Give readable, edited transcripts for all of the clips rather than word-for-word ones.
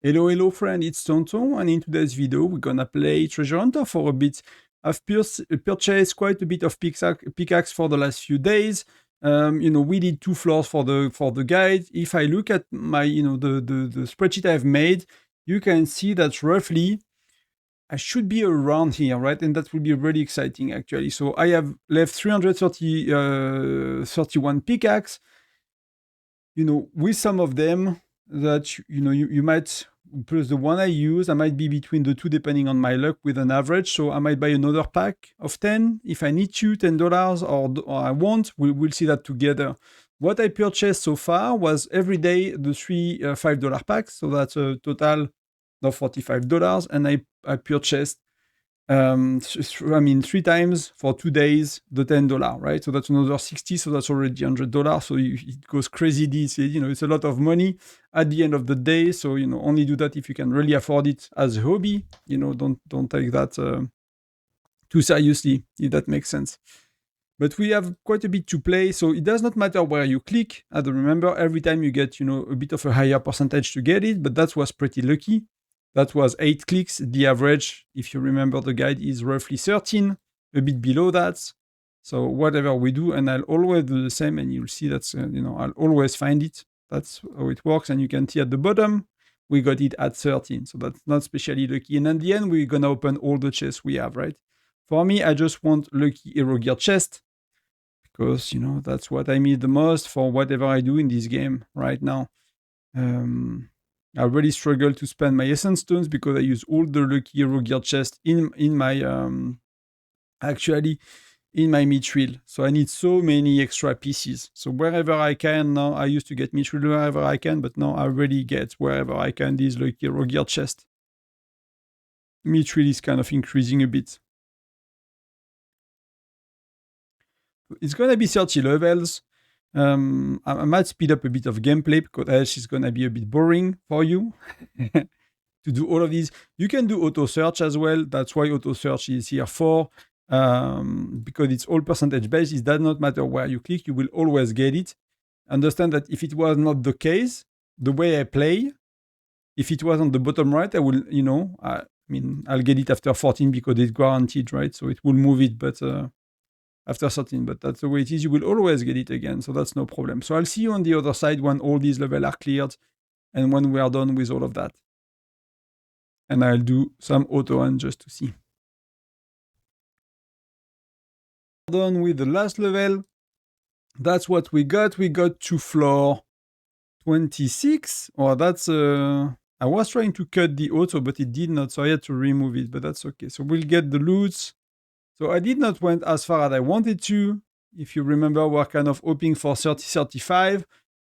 Hello, hello friend, it's Tonton, and in today's video we're gonna play Treasure Hunter for a bit. I've purchased quite a bit of pickaxe for the last few days. We did 2 floors for the guide. If I look at my, the spreadsheet I've made, you can see that roughly I should be around here, right? And that will be really exciting actually. So I have left 331 pickaxe. With some of them that you might plus the one I use, I might be between the two depending on my luck with an average. So I might buy another pack of 10 if I need to, $10, or I won't. We'll see that together. What I purchased so far was every day the three $5 packs. So that's a total of $45. And I purchased 3 times for 2 days the $10, right? So that's another 60, so that's already $100. So it goes crazy. It's a lot of money at the end of the day. So only do that if you can really afford it as a hobby. Don't take that too seriously, if that makes sense. But we have quite a bit to play, so it does not matter where you click. I don't remember, every time you get a bit of a higher percentage to get it, but that was pretty lucky. That was 8 clicks. The average, if you remember the guide, is roughly 13, a bit below that. So whatever we do, and I'll always do the same, and you'll see that's, I'll always find it. That's how it works. And you can see at the bottom, we got it at 13. So that's not especially lucky. And at the end, we're going to open all the chests we have, right? For me, I just want lucky hero gear chest because, that's what I need the most for whatever I do in this game right now. I really struggle to spend my essence stones because I use all the lucky hero gear chest in my in my mithril. So I need so many extra pieces. So wherever I can now, I used to get mithril wherever I can, but now I really get wherever I can these lucky hero gear chest. Mithril is kind of increasing a bit. It's gonna be 30 levels. I might speed up a bit of gameplay because else it's gonna be a bit boring for you to do all of these. You can do auto search as well. That's why auto search is here for, because it's all percentage based. It does not matter where you click, you will always get it. Understand that if it was not the case, the way I play, if it was on the bottom right, I will, I'll get it after 14 because it's guaranteed, right? So it will move it, but after 13, but that's the way it is. You will always get it again, so that's no problem. So I'll see you on the other side when all these levels are cleared and when we are done with all of that. And I'll do some auto hunt just to see. Done with the last level. That's what we got. We got to floor 26. Or that's I was trying to cut the auto, but it did not, so I had to remove it, but that's okay. So we'll get the loots. So I did not went as far as I wanted to. If you remember, we're kind of hoping for 30, 35,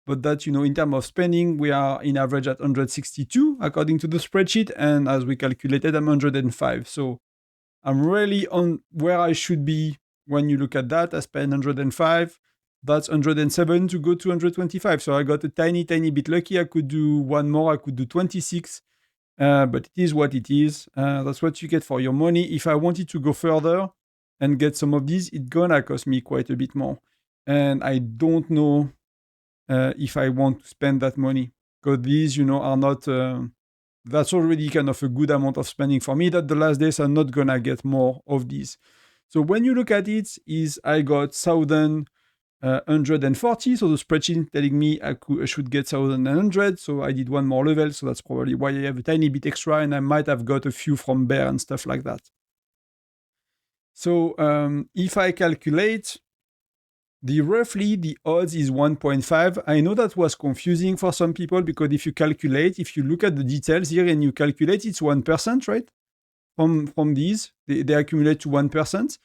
but that, in terms of spending, we are in average at 162, according to the spreadsheet, and as we calculated, I'm 105. So I'm really on where I should be when you look at that. I spent 105, that's 107 to go to 125. So I got a tiny, tiny bit lucky. I could do one more, I could do 26. But it is what it is. That's what you get for your money. If I wanted to go further and get some of these, it's gonna cost me quite a bit more. And I don't know if I want to spend that money. Because these, are not... that's already kind of a good amount of spending for me, that the last days I'm not gonna get more of these. So when you look at it, I got 1,140, so the spreadsheet telling me I should get 1,100, so I did one more level, so that's probably why I have a tiny bit extra, and I might have got a few from bear and stuff like that. So if I calculate, roughly the odds is 1.5. I know that was confusing for some people, because if you look at the details here and you calculate, it's 1%, right? From these, they accumulate to 1%.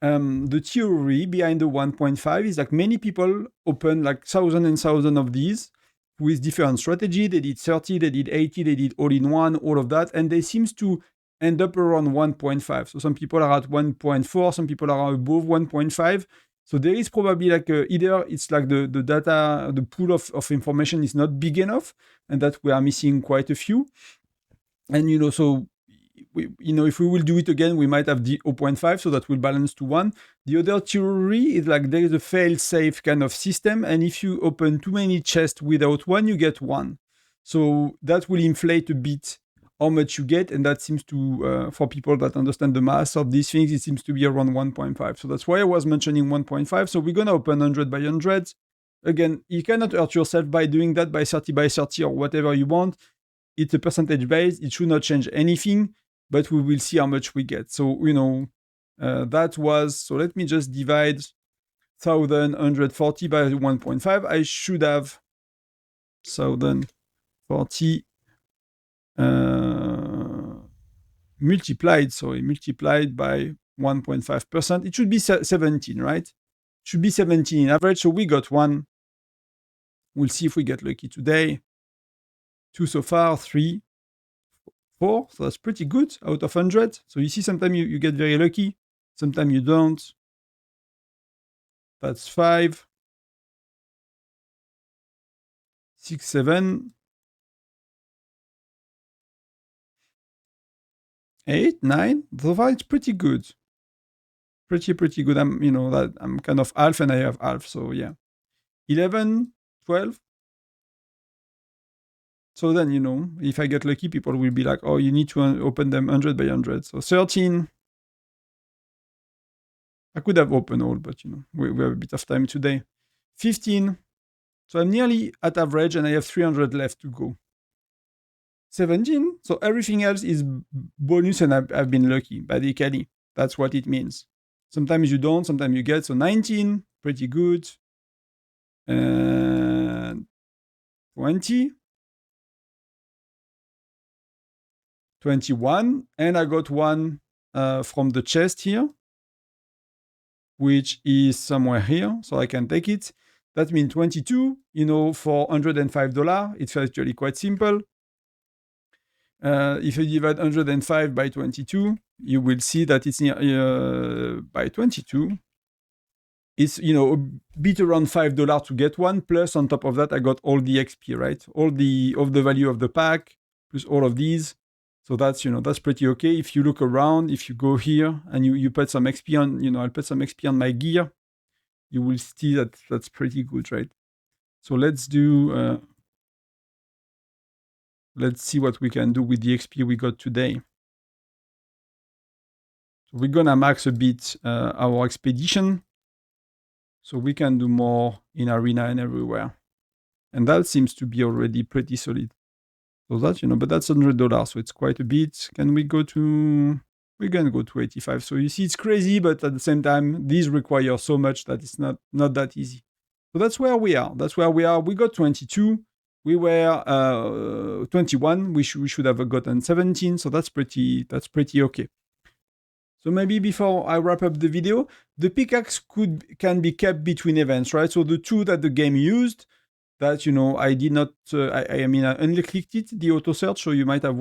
The theory behind the 1.5 is like many people open like thousands and thousands of these with different strategy. They did 30, they did 80, they did all in one, all of that, and they seems to end up around 1.5. So some people are at 1.4, some people are above 1.5. So there is probably like either it's like the data, the pool of information is not big enough, and that we are missing quite a few. And so if we will do it again, we might have the 0.5, so that will balance to 1. The other theory is like there is a fail-safe kind of system, and if you open too many chests without one, you get 1. So that will inflate a bit how much you get, and that seems to, for people that understand the math of these things, it seems to be around 1.5. So that's why I was mentioning 1.5. So we're gonna open 100 by 100. Again, you cannot hurt yourself by doing that by 30 by 30 or whatever you want. It's a percentage base. It should not change anything, but we will see how much we get. So, that was, so let me just divide 1,140 by 1.5. I should have 1,040 multiplied by 1.5%. It should be 17, right? It should be 17 in average. So we got 1. We'll see if we get lucky today. 2 so far, 3, 4. So that's pretty good out of 100. So you see, sometimes you get very lucky. Sometimes you don't. That's 5, 6, 7, 8, 9. So far, it's pretty good. Pretty good. I'm kind of half and I have half. So yeah. 11, 12. So then, if I get lucky, people will be like, oh, you need to open them 100 by 100. So 13. I could have opened all, but, we have a bit of time today. 15. So I'm nearly at average and I have 300 left to go. 17. So everything else is bonus and I've been lucky, basically. That's what it means. Sometimes you don't, sometimes you get. So 19, pretty good. And 20. 21. And I got one from the chest here, which is somewhere here. So I can take it. That means 22, for $105. It's actually quite simple. If you divide 105 by 22, you will see that it's near by 22. It's a bit around $5 to get one. Plus, on top of that, I got all the XP, right? All the value of the pack, plus all of these. So that's that's pretty okay. If you look around, if you go here and you put some XP on, I'll put some XP on my gear, you will see that that's pretty good, right? So let's do. Let's see what we can do with the XP we got today. So we're gonna max a bit our expedition, so we can do more in arena and everywhere. And that seems to be already pretty solid. So that's, but that's $100, so it's quite a bit. Can we go to, we're gonna go to 85. So you see, it's crazy, but at the same time, these require so much that it's not that easy. So that's where we are. We got 22. We were 21. We should have gotten 17. So that's pretty okay. So maybe before I wrap up the video, the pickaxe can be kept between events, right? So the two that the game used, that I did not. I unclicked it, the auto search. So I might have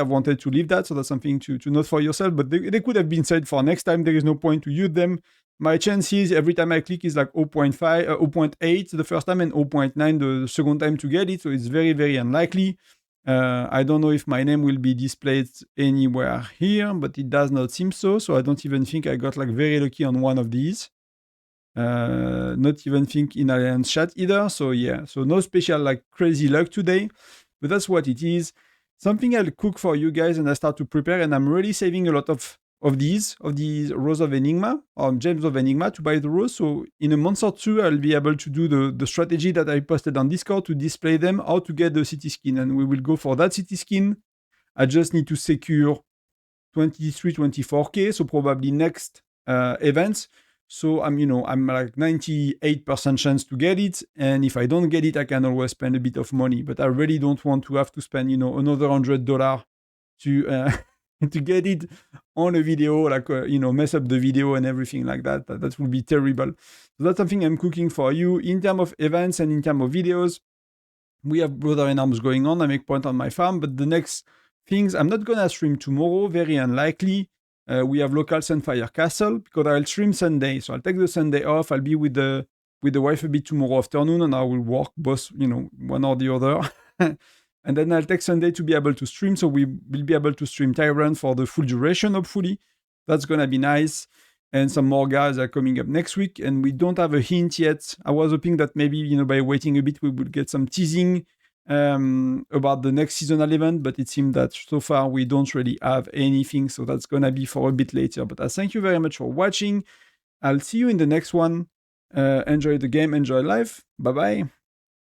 wanted to leave that. So that's something to note for yourself. But they could have been said for next time. There is no point to use them. My chances every time I click is like 0.5, 0.8 the first time and 0.9 the second time to get it. So it's very, very unlikely. I don't know if my name will be displayed anywhere here, but it does not seem so. So I don't even think I got like very lucky on one of these. Not even think in Alliance chat either. So yeah, so no special like crazy luck today, but that's what it is. Something I'll cook for you guys and I start to prepare, and I'm really saving a lot of these Rose of Enigma or Gems of Enigma to buy the rose. So in a month or two, I'll be able to do the strategy that I posted on Discord to display them, how to get the city skin, and we will go for that city skin. I just need to secure 23, 24k, so probably next events. So I'm like 98% chance to get it, and if I don't get it, I can always spend a bit of money. But I really don't want to have to spend another $100 to to get it on a video, like mess up the video and everything like that. That would be terrible. So that's something I'm cooking for you in terms of events and in terms of videos. We have Brother in Arms going on. I make point on my farm, but the next things I'm not gonna stream tomorrow. Very unlikely. We have local Sunfire Castle because I'll stream Sunday, so I'll take the Sunday off. I'll be with the wife a bit tomorrow afternoon, and I will work both, one or the other. And then I'll take Sunday to be able to stream, so we will be able to stream Tyrant for the full duration, hopefully. That's gonna be nice. And some more guys are coming up next week, and we don't have a hint yet. I was hoping that maybe, by waiting a bit, we would get some teasing about the next seasonal event, but it seemed that so far we don't really have anything, so that's gonna be for a bit later. But I thank you very much for watching. I'll see you in the next one. Enjoy the game, enjoy life. Bye bye.